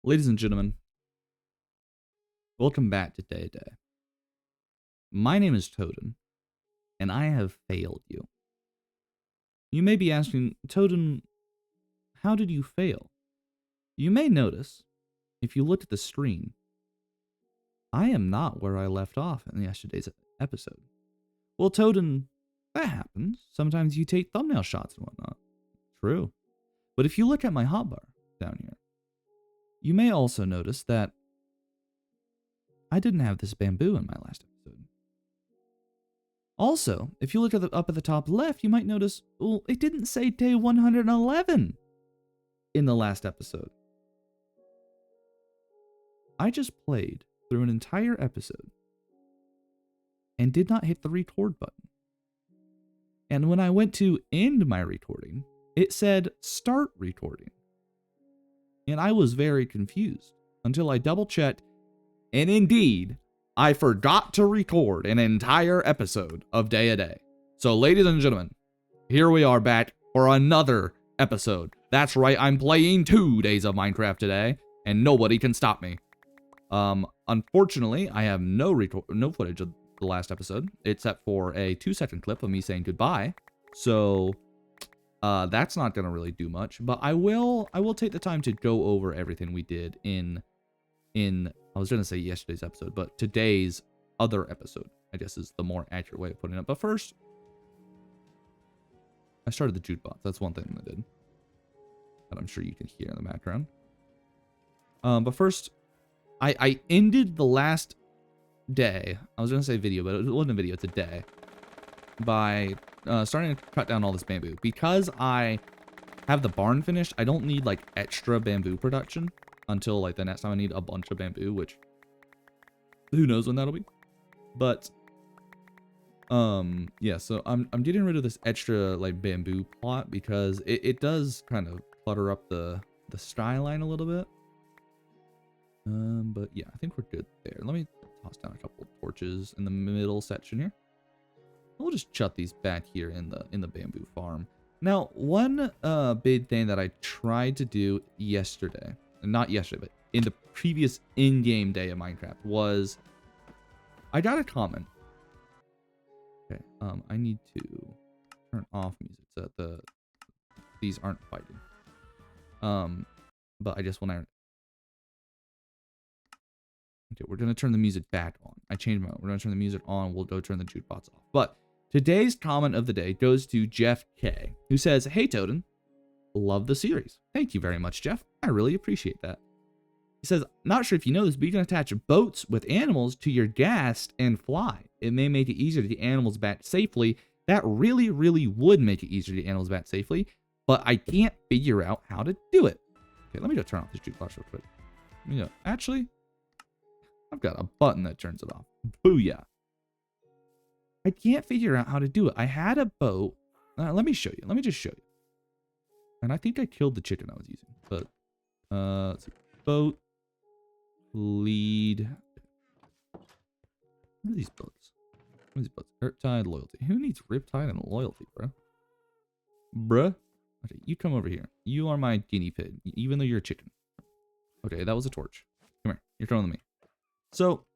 Ladies and gentlemen, welcome back to Day Day. My name is Toden, and I have failed you. You may be asking, Toden, how did you fail? You may notice, if you look at the screen, I am not where I left off in yesterday's episode. Well, Toden, that happens. Sometimes you take thumbnail shots and whatnot. True. But if you look at my hotbar down here, you may also notice that I didn't have this bamboo in my last episode. Also, if you look up at the top left, you might notice, well, it didn't say day 111 in the last episode. I just played through an entire episode and did not hit the record button. And when I went to end my recording, it said start recording. And I was very confused until I double checked, and indeed, I forgot to record an entire episode of Day a Day. So, ladies and gentlemen, here we are back for another episode. That's right, I'm playing 2 days of Minecraft today, and nobody can stop me. Unfortunately, I have no footage of the last episode, except for a 2-second clip of me saying goodbye. So, that's not gonna really do much. But I will take the time to go over everything we did in I was gonna say yesterday's episode, but today's other episode, I guess, is the more accurate way of putting it. But first, I started the jukebox. That's one thing I did, that I'm sure you can hear in the background. But first, I ended the last day. I was gonna say video, but it wasn't a video. It's a day. By starting to cut down all this bamboo, because I have the barn finished. I don't need like extra bamboo production until like the next time I need a bunch of bamboo, which who knows when that'll be. But yeah, so I'm getting rid of this extra like bamboo plot because it does kind of clutter up the skyline a little bit. But yeah, I think we're good there. Let me toss down a couple of torches in the middle section here. We'll just chuck these back here in the bamboo farm. Now, one big thing that I tried to do yesterday, not yesterday, but in the previous in-game day of Minecraft, was I got a comment. Okay, I need to turn off music so that these aren't fighting. But I just want to. Okay, we're gonna turn the music back on. I changed my. We're gonna turn the music on. We'll go turn the jukebox off. But today's comment of the day goes to Jeff K, who says, "Hey Toden, love the series. Thank you very much, Jeff. I really appreciate that." He says, "Not sure if you know this, but you can attach boats with animals to your ghast and fly. It may make it easier to get animals back safely. That really, really would make it easier to get animals back safely, but I can't figure out how to do it." Okay, let me go turn off this jukebox real quick. Actually, I've got a button that turns it off. Booyah. I can't figure out how to do it. I had a boat. Let me show you. Let me just show you. And I think I killed the chicken I was using. But, let's see. Boat. Lead. What are these boats? What are these boats? Riptide, loyalty. Who needs Riptide and loyalty, bro? Bruh. Okay, you come over here. You are my guinea pig, even though you're a chicken. Okay, that was a torch. Come here. You're coming with me. So,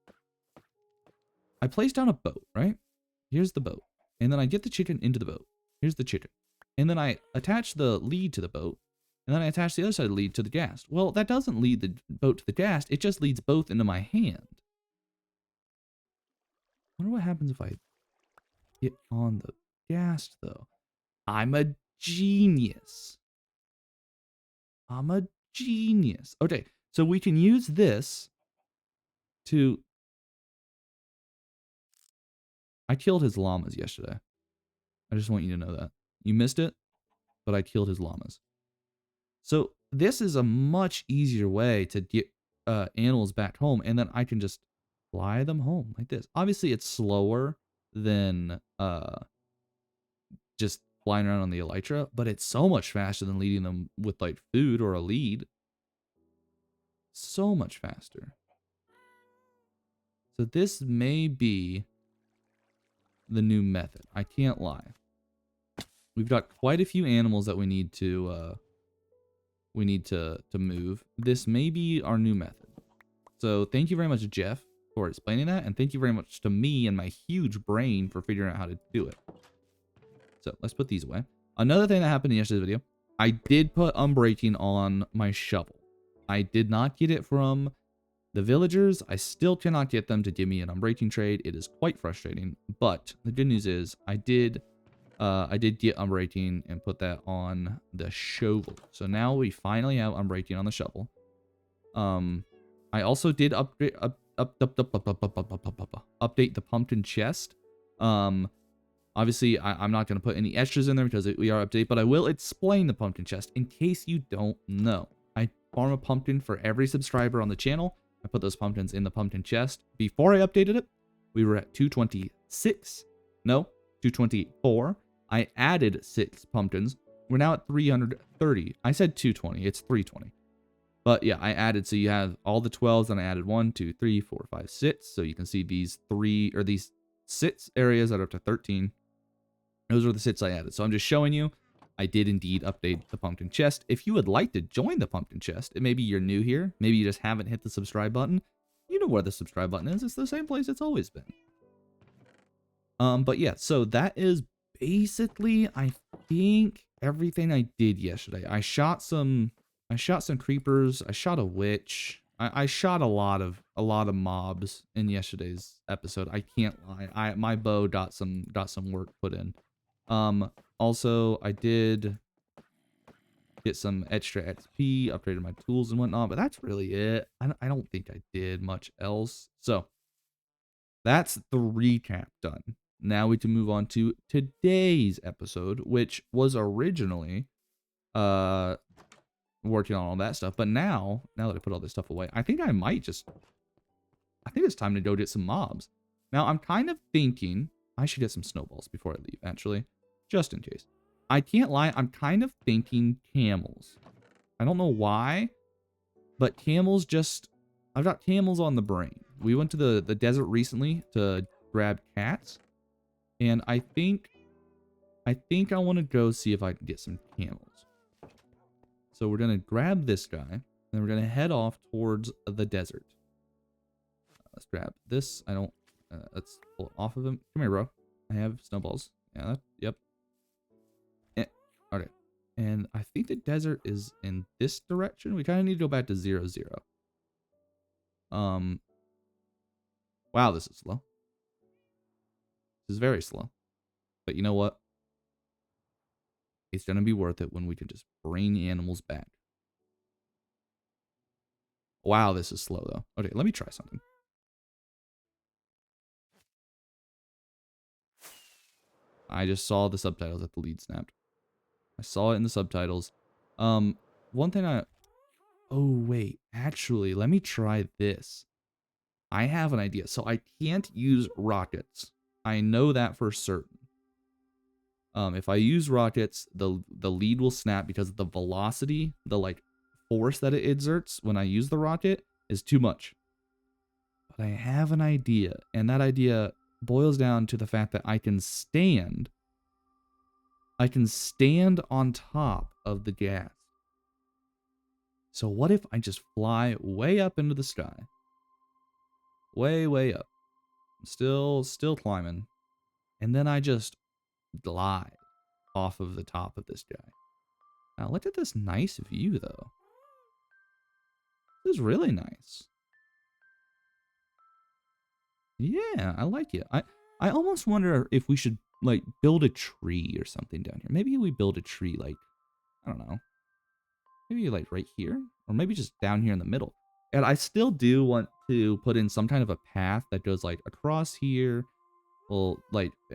I place down a boat, right? Here's the boat. And then I get the chicken into the boat. Here's the chicken. And then I attach the lead to the boat. And then I attach the other side of the lead to the ghast. Well, that doesn't lead the boat to the ghast. It just leads both into my hand. I wonder what happens if I get on the ghast, though. I'm a genius. I'm a genius. Okay, so we can use this to... I killed his llamas yesterday. I just want you to know that. You missed it, but I killed his llamas. So this is a much easier way to get animals back home, and then I can just fly them home like this. Obviously, it's slower than just flying around on the elytra, but it's so much faster than leading them with like food or a lead. So much faster. So this may be the new method. I can't lie. We've got quite a few animals that we need to we need to move, this may be our new method. So thank you very much, Jeff, for explaining that. And thank you very much to me and my huge brain for figuring out how to do it. So let's put these away. Another thing that happened in yesterday's video, I did put unbreaking on my shovel. I did not get it from the villagers. I still cannot get them to give me an unbreaking trade. It is quite frustrating. But the good news is I did get unbreaking and put that on the shovel. So now we finally have unbreaking on the shovel. I also did update the pumpkin chest. Obviously, I'm not going to put any extras in there because we are updated, but I will explain the pumpkin chest in case you don't know. I farm a pumpkin for every subscriber on the channel. I put those pumpkins in the pumpkin chest. Before I updated it, we were at 226. No, 224. I added 6 pumpkins. We're now at 330. I said 220. It's 320. But yeah, I added, so you have all the 12s, and I added 1, 2, 3, 4, 5, 6. So you can see these 6 areas that are up to 13. Those are the 6 I added. So I'm just showing you, I did indeed update the pumpkin chest. If you would like to join the pumpkin chest, and maybe you're new here, maybe you just haven't hit the subscribe button, you know where the subscribe button is. It's the same place it's always been. But yeah, so that is basically, I think, everything I did yesterday. I shot some creepers. I shot a witch. I shot a lot of mobs in yesterday's episode. I can't lie. My bow got some work put in. Also, I did get some extra XP, upgraded my tools and whatnot, but that's really it. I don't think I did much else. So that's the recap done. Now we can move on to today's episode, which was originally working on all that stuff. But now that I put all this stuff away, I think it's time to go get some mobs. Now I'm kind of thinking I should get some snowballs before I leave, actually, just in case. I can't lie, I'm kind of thinking camels. I don't know why, but camels I've got camels on the brain. We went to the desert recently to grab cats, and I think I want to go see if I can get some camels. So we're going to grab this guy, and then we're going to head off towards the desert. Let's grab this. Let's pull it off of him. Come here, bro. I have snowballs. Yeah, yep. Okay. And I think the desert is in this direction. We kind of need to go back to 0, 0. Wow, this is slow. This is very slow. But you know what? It's going to be worth it when we can just bring animals back. Wow, this is slow, though. Okay, let me try something. I just saw the subtitles that the lead snapped. I saw it in the subtitles. One thing oh, wait. Actually, let me try this. I have an idea. So I can't use rockets. I know that for certain. If I use rockets, the lead will snap because the velocity, the force that it exerts when I use the rocket is too much. But I have an idea, and that idea boils down to the fact that I can stand on top of the gas. So what if I just fly way up into the sky? Way up. Still climbing. And then I just glide off of the top of this guy. Now look at this nice view, though. This is really nice. Yeah, I like it. I almost wonder if we should build a tree or something down here. Maybe we build a tree I don't know. Maybe right here, or maybe just down here in the middle. And I still do want to put in some kind of a path that goes across here. We'll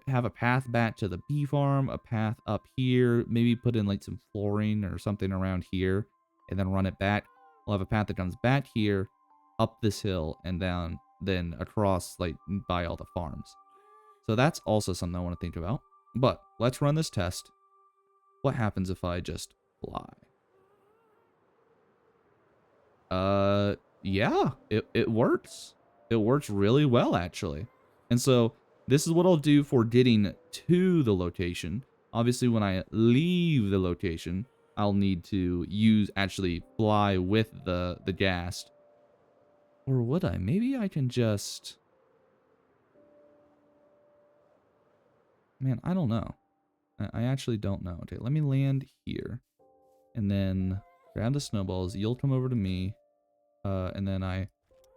have a path back to the bee farm, a path up here, maybe put in some flooring or something around here, and then run it back. We'll have a path that comes back here, up this hill, and down, then across by all the farms. So that's also something I want to think about. But let's run this test. What happens if I just fly? Yeah, it works. It works really well, actually. And so this is what I'll do for getting to the location. Obviously, when I leave the location, I'll need to actually fly with the ghast. Or would I? Maybe I can just... Man, I don't know. I actually don't know. Okay, let me land here. And then grab the snowballs. You'll come over to me. And then I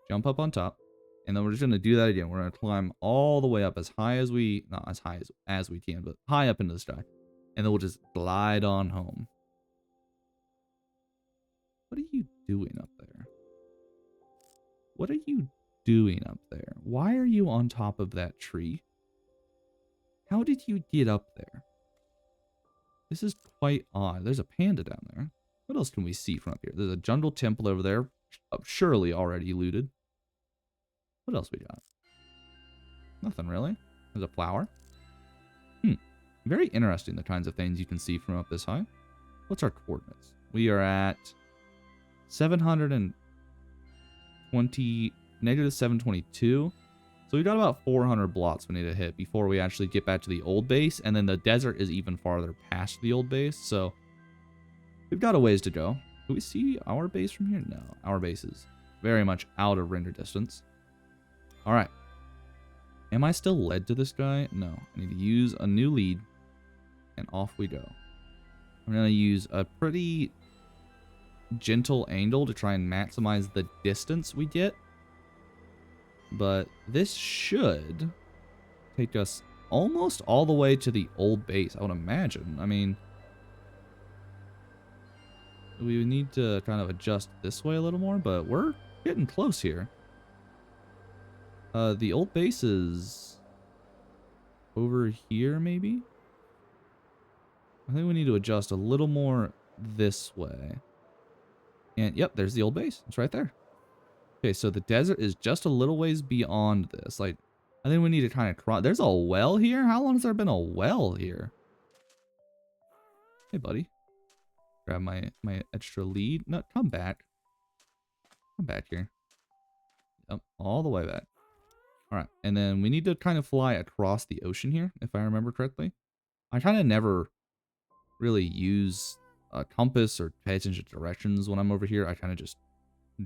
jump up on top. And then we're just going to do that again. We're going to climb all the way up as high as we... Not as high as we can, but high up into the sky. And then we'll just glide on home. What are you doing up there? What are you doing up there? Why are you on top of that tree? How did you get up there? This is quite odd. There's a panda down there. What else can we see from up here? There's a jungle temple over there. Surely already looted. What else we got? Nothing really. There's a flower. Very interesting, the kinds of things you can see from up this high. What's our coordinates? We are at 720, negative 722. So we got about 400 blocks we need to hit before we actually get back to the old base. And then the desert is even farther past the old base. So we've got a ways to go. Do we see our base from here? No, our base is very much out of render distance. All right. Am I still led to this guy? No. I need to use a new lead. And off we go. I'm going to use a pretty gentle angle to try and maximize the distance we get. But this should take us almost all the way to the old base, I would imagine. I mean, we would need to kind of adjust this way a little more, but we're getting close here. The old base is over here, maybe? I think we need to adjust a little more this way. And yep, there's the old base. It's right there. Okay, so the desert is just a little ways beyond this. Like, I think we need to kind of cross. There's a well here? How long has there been a well here? Hey, buddy. Grab my extra lead. No, come back. Come back here. Yep, all the way back. All right, and then we need to kind of fly across the ocean here, if I remember correctly. I kind of never really use a compass or pay attention to directions when I'm over here. I kind of just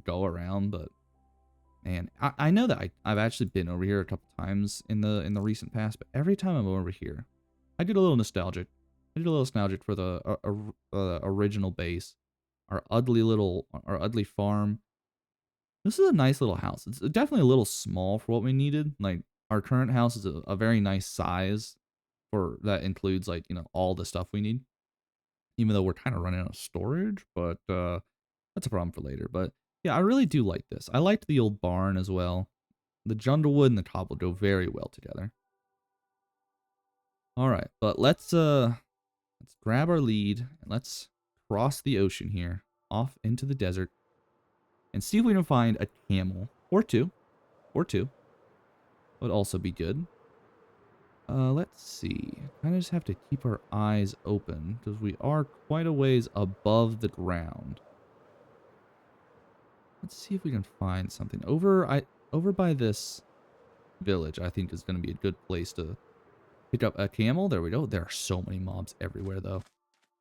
go around, but man, I know that I've actually been over here a couple times in the recent past, but every time I'm over here, I get a little nostalgic. I get a little nostalgic for the original base, our ugly farm. This is a nice little house. It's definitely a little small for what we needed. Like, our current house is a very nice size for that includes, like, you know, all the stuff we need. Even though we're kind of running out of storage, but that's a problem for later. But yeah, I really do like this. I liked the old barn as well. The junglewood and the cobble go very well together. All right, but let's grab our lead and let's cross the ocean here off into the desert and see if we can find a camel or two. Would also be good. Let's see. Kind of just have to keep our eyes open because we are quite a ways above the ground. Let's see if we can find something. Over by this village, I think is going to be a good place to pick up a camel. There we go. There are so many mobs everywhere, though.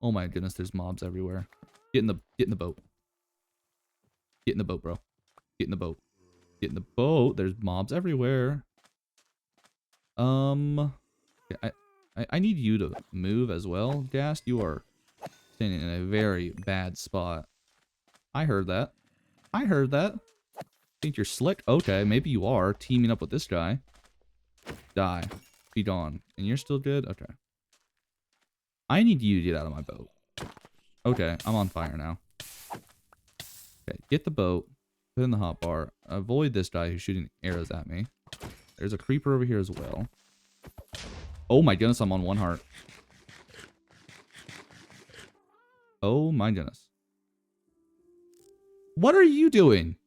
Oh my goodness, there's mobs everywhere. Get in the boat. Get in the boat, bro. Get in the boat. Get in the boat. There's mobs everywhere. I need you to move as well, Ghast. You are standing in a very bad spot. I heard that. I heard that. Think you're slick? Okay, maybe you are. Teaming up with this guy. Die. Be gone. And you're still good? Okay. I need you to get out of my boat. Okay, I'm on fire now. Okay, get the boat. Put in the hotbar. Avoid this guy who's shooting arrows at me. There's a creeper over here as well. Oh my goodness, I'm on one heart. Oh my goodness. What are you doing?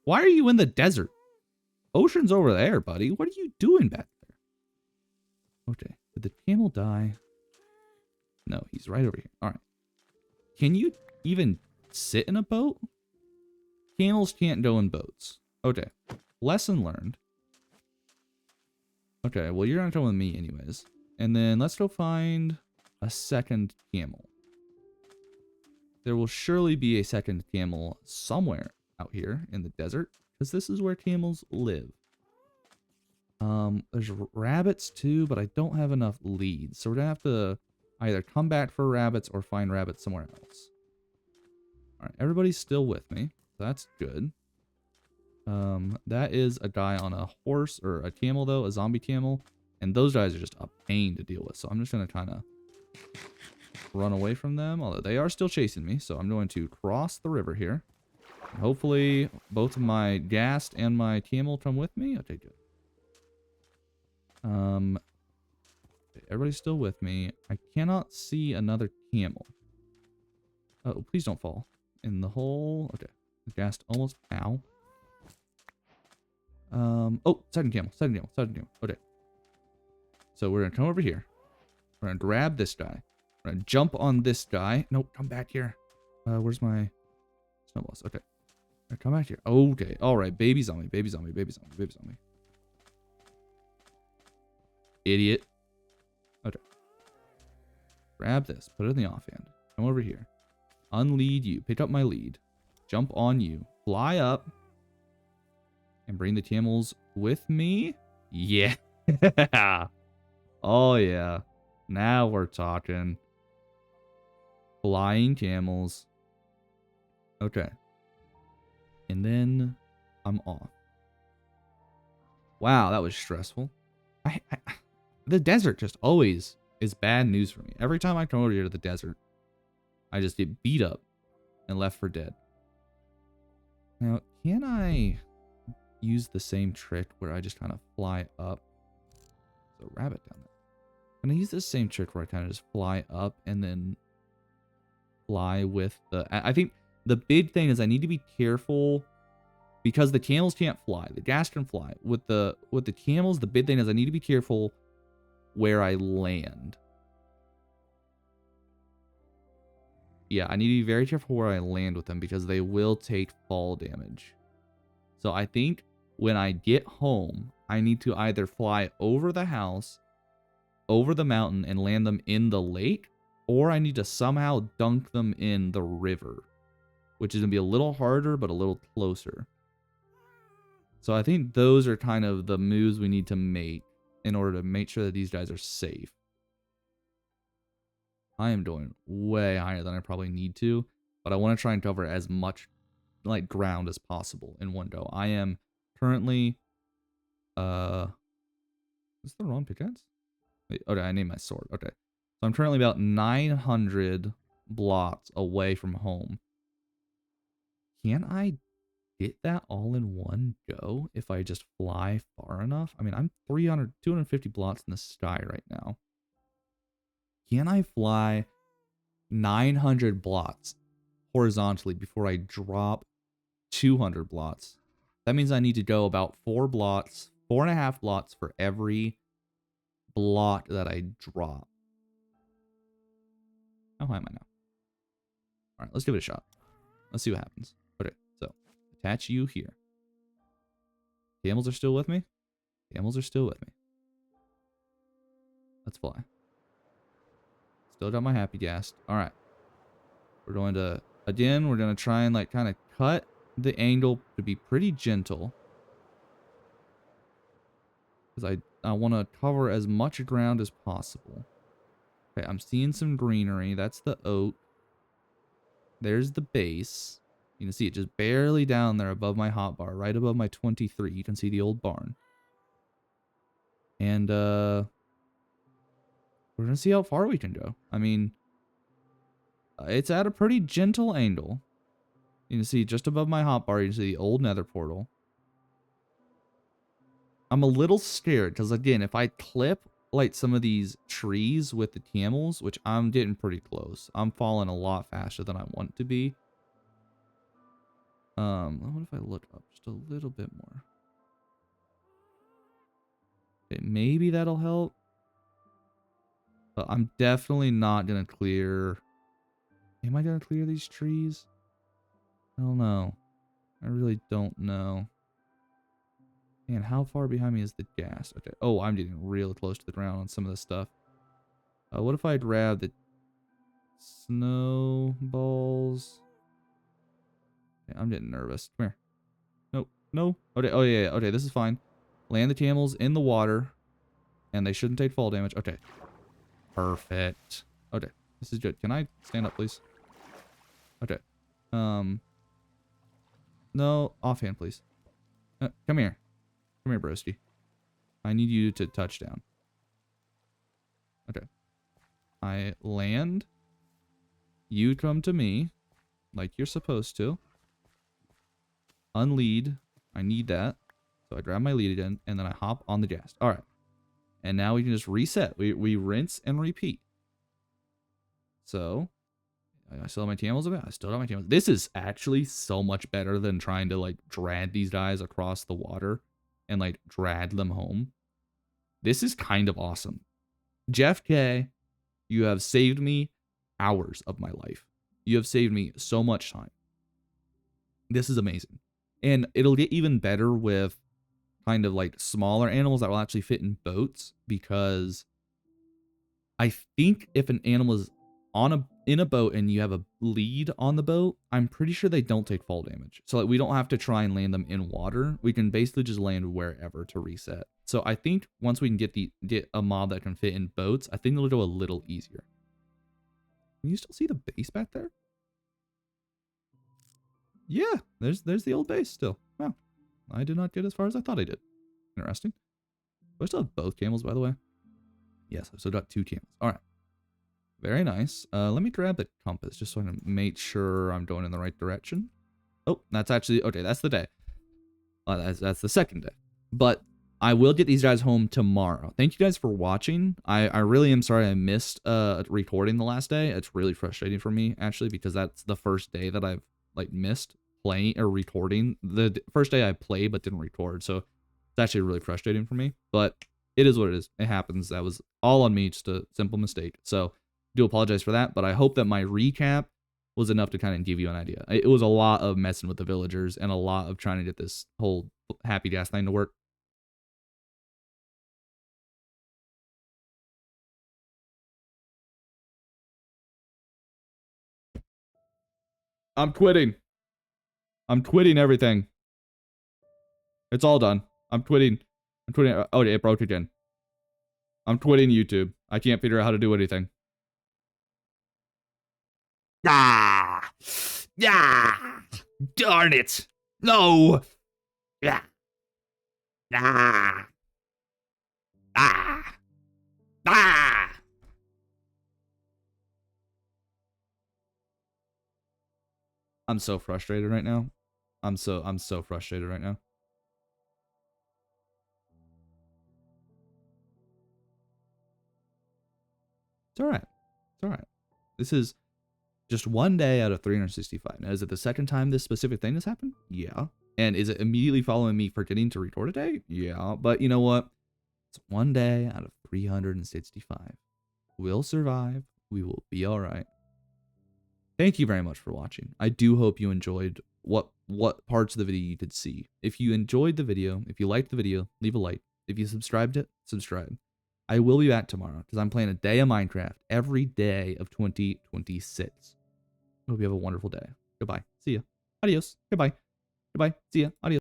Why are you in the desert? Ocean's over there, buddy. What are you doing back there? Okay. Did the camel die? No, he's right over here. All right. Can you even sit in a boat? Camels can't go in boats. Okay. Lesson learned. Okay, well, you're not going with me anyways. And then let's go find a second camel. there will surely be a second camel somewhere out here in the desert, because this is where camels live. There's rabbits too, but I don't have enough leads, so we're gonna have to either come back for rabbits or find rabbits somewhere else. All right, everybody's still with me. That's good. That is a guy on a horse or a camel though, a zombie camel, and those guys are just a pain to deal with. So I'm just gonna kind of run away from them, although they are still chasing me. So I'm going to cross the river here. And hopefully both of my ghast and my camel come with me. Okay, good. Everybody's still with me. I cannot see another camel. Oh, please don't fall in the hole. Okay, the ghast almost. Ow. Oh, second camel. Okay. So we're gonna come over here. We're gonna grab this guy. We're gonna jump on this guy. Nope, come back here. Where's my snowballs? Okay. Come back here. Okay. All right. Baby zombie. Idiot. Okay. Grab this. Put it in the offhand. Come over here. Unlead you. Pick up my lead. Jump on you. Fly up. And bring the camels with me? Yeah. Oh, yeah. Now we're talking. Flying camels. Okay. And then I'm off. Wow, that was stressful. The desert just always is bad news for me. Every time I come over here to the desert, I just get beat up and left for dead. Now, can I use the same trick where I just kind of fly up? There's a rabbit down there. Can I use the same trick where I kind of just fly up and then fly with the... I think the big thing is I need to be careful because the camels can't fly. The ghast can fly. With the camels, the big thing is I need to be careful where I land. Yeah, I need to be very careful where I land with them because they will take fall damage. So I think when I get home, I need to either fly over the house, over the mountain, and land them in the lake, or I need to somehow dunk them in the river, which is going to be a little harder, but a little closer. So I think those are kind of the moves we need to make in order to make sure that these guys are safe. I am doing way higher than I probably need to, but I want to try and cover as much like ground as possible in one go. I am currently is the wrong pickaxe? Wait, okay, I named my sword. Okay. So I'm currently about 900 blocks away from home. Can I get that all in one go if I just fly far enough? I mean, I'm 250 blocks in the sky right now. Can I fly 900 blocks horizontally before I drop 200 blocks? That means I need to go about 4.5 blocks for every block that I drop. How high am I now? All right, let's give it a shot. Let's see what happens. Okay, so attach you here. Camels are still with me? Camels are still with me. Let's fly. Still got my happy ghast. All right. We're going to, again, we're going to try and like kind of cut the angle to be pretty gentle. Because I want to cover as much ground as possible. Okay, I'm seeing some greenery. That's the oak. There's the base. You can see it just barely down there above my hotbar, right above my 23. You can see the old barn. And we're going to see how far we can go. I mean, it's at a pretty gentle angle. You can see just above my hotbar, you can see the old nether portal. I'm a little scared because, again, if I clip like some of these trees with the camels, which I'm getting pretty close. I'm falling a lot faster than I want to be. What if I look up just a little bit more? Okay, maybe that'll help. But I'm definitely not going to clear... Am I going to clear these trees? I don't know. I really don't know. Man, how far behind me is the ghast? Okay. Oh, I'm getting real close to the ground on some of this stuff. What if I grab the Snowballs. Okay, I'm getting nervous. Come here. No, no. Okay, oh yeah, yeah, okay, this is fine. Land the camels in the water. And they shouldn't take fall damage. Okay. Perfect. Okay, this is good. Can I stand up, please? Okay. No, offhand, please. Come here. Come here, broski. I need you to touch down. Okay. I land. You come to me, like you're supposed to. Unlead. I need that. So I grab my lead again, and then I hop on the gas. All right. And now we can just reset. We rinse and repeat. So, I still have my camels. I still have my camels. This is actually so much better than trying to, like, drag these guys across the water and, like, drag them home. This is kind of awesome. Jeff K, you have saved me hours of my life. You have saved me so much time. This is amazing. And it'll get even better with kind of like smaller animals that will actually fit in boats, because I think if an animal is in a boat and you have a lead on the boat, I'm pretty sure they don't take fall damage. So like, we don't have to try and land them in water. We can basically just land wherever to reset. So I think once we can get a mob that can fit in boats, I think it'll go a little easier. Can you still see the base back there? Yeah, there's the old base still. Wow. I did not get as far as I thought I did. Interesting. Do I still have both camels, by the way? Yes, I've still got 2 camels. All right. Very nice. Let me grab the compass just so I can make sure I'm going in the right direction. Oh, that's actually... Okay, that's the day. That's the second day. But I will get these guys home tomorrow. Thank you guys for watching. I really am sorry I missed recording the last day. It's really frustrating for me, actually, because that's the first day that I've like missed playing or recording. The first day I played but didn't record, so it's actually really frustrating for me. But it is what it is. It happens. That was all on me, just a simple mistake. So do apologize for that, but I hope that my recap was enough to kind of give you an idea. It was a lot of messing with the villagers and a lot of trying to get this whole happy gas thing to work. I'm quitting. I'm quitting everything. It's all done. I'm quitting. I'm quitting. Oh, it broke again. I'm quitting YouTube. I can't figure out how to do anything. Ah! Yeah! Darn it! No! Yeah! Ah! Ah! Ah! I'm so frustrated right now. I'm so frustrated right now. It's all right. It's all right. This is just one day out of 365. Now, is it the second time this specific thing has happened? Yeah. And is it immediately following me forgetting to record a day? Yeah. But you know what? It's one day out of 365. We'll survive. We will be all right. Thank you very much for watching. I do hope you enjoyed what parts of the video you could see. If you enjoyed the video, if you liked the video, leave a like. If you subscribed it, subscribe. I will be back tomorrow because I'm playing a day of Minecraft every day of 2026. Hope you have a wonderful day. Goodbye. See ya. Adios. Goodbye. Goodbye. See ya. Adios.